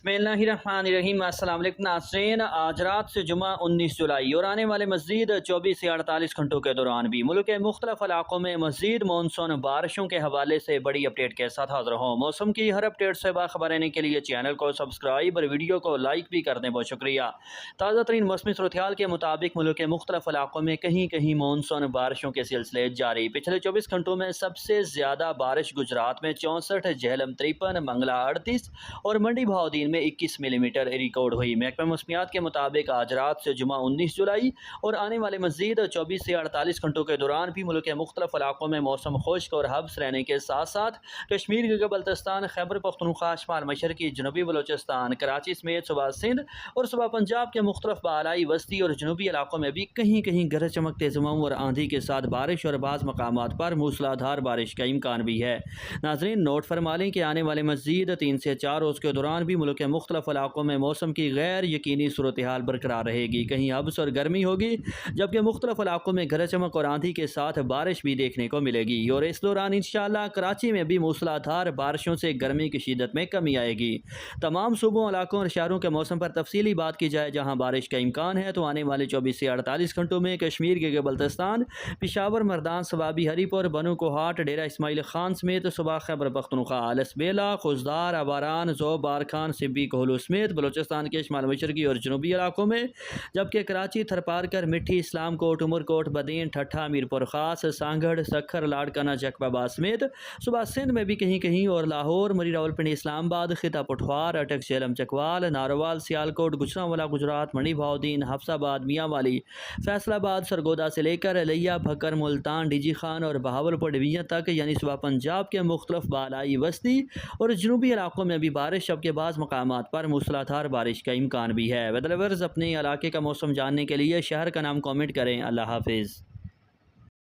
بسم اللہ الرحمن الرحیم۔ السلام علیکم ناظرین، آج رات سے جمعہ 19 جولائی اور آنے والے مزید 24 سے 48 گھنٹوں کے دوران بھی ملک کے مختلف علاقوں میں مزید مونسون بارشوں کے حوالے سے بڑی اپڈیٹ کے ساتھ حاضر ہوں۔ موسم کی ہر اپڈیٹ سے باخبر رہنے کے لیے چینل کو سبسکرائب اور ویڈیو کو لائک بھی کر دیں، بہت شکریہ۔ تازہ ترین موسمی صورتحال کے مطابق ملک کے مختلف علاقوں میں کہیں کہیں مونسون بارشوں کے سلسلے جاری۔ پچھلے 24 گھنٹوں میں سب سے زیادہ بارش گجرات میں 64، جہلم 53، منگلا 38 اور منڈی بہاؤدین میں 21 ملی میٹر ریکارڈ ہوئی۔ محکمہ موسمیات کے مطابق آج رات سے جمعہ 19 جولائی اور آنے والے مزید 24 سے 48 گھنٹوں کے دوران بھی ملک کے مختلف علاقوں میں موسم خشک اور حبس رہنے کے ساتھ ساتھ کشمیر گلگت بلتستان، خیبر پختونخوا، شمال مشرقی، جنوبی بلوچستان، کراچی سمیت صوبہ سندھ اور صوبہ پنجاب کے مختلف بالائی، وسطی اور جنوبی علاقوں میں بھی کہیں کہیں گرج چمک، تیز ہواؤں اور آندھی کے ساتھ بارش اور بعض مقامات پر موسلا دھار بارش کا امکان بھی ہے۔ ناظرین نوٹ فرما لیں کہ آنے والے مزید 3 سے 4 روز کے دوران بھی ملک کے مختلف علاقوں میں موسم کی غیر یقینی صورتحال برقرار رہے گی۔ کہیں حبس اور گرمی ہوگی، جبکہ مختلف علاقوں میں گرج چمک اور آندھی کے ساتھ بارش بھی دیکھنے کو ملے گی، اور اس دوران انشاءاللہ کراچی میں بھی موسلا دھار بارشوں سے گرمی کی شدت میں کمی آئے گی۔ تمام صوبوں، علاقوں اور شہروں کے موسم پر تفصیلی بات کی جائے جہاں بارش کا امکان ہے تو آنے والے 24 سے 48 گھنٹوں میں کشمیر گلگت بلتستان، پشاور، مردان، سوابی، ہری پور، بنو کوہاٹ، ڈیرہ اسماعیل خان سمیت صوبہ خیبر پختونخوا، لسبیلا، خوزدار، آباران، زوب، بارکھان، سبی، کوہلو سمیت بلوچستان کے شمال مشرقی اور جنوبی علاقوں میں، جبکہ کراچی، تھرپارکر، مٹھی، اسلام کوٹ، عمر کوٹ، بدین، ٹھٹھا، میرپور خاص، سانگھڑ، سکھر، لاڑکانہ، جیکب آباد سمیت صوبہ سندھ میں بھی کہیں کہیں اور لاہور، مری، راولپنڈی، اسلام آباد، خطہ پٹھوار، اٹک، جہلم، چکوال، ناروال، سیالکوٹ، گجرانوالہ، گجرات، منڈی بہاؤدین، حفص آباد، میاں والی، فیصل آباد، سرگودا سے لے کر لیا، بھکر، ملتان، ڈی جی خان اور بہاولپور ڈویژن تک یعنی صوبہ پنجاب کے مختلف بالائی، وسطی اور جنوبی علاقوں میں بھی بارش، جبکہ بعض مقامات پر موسلا دھار بارش کا امکان بھی ہے۔ ویدر لورز اپنے علاقے کا موسم جاننے کے لیے شہر کا نام کامنٹ کریں۔ اللہ حافظ۔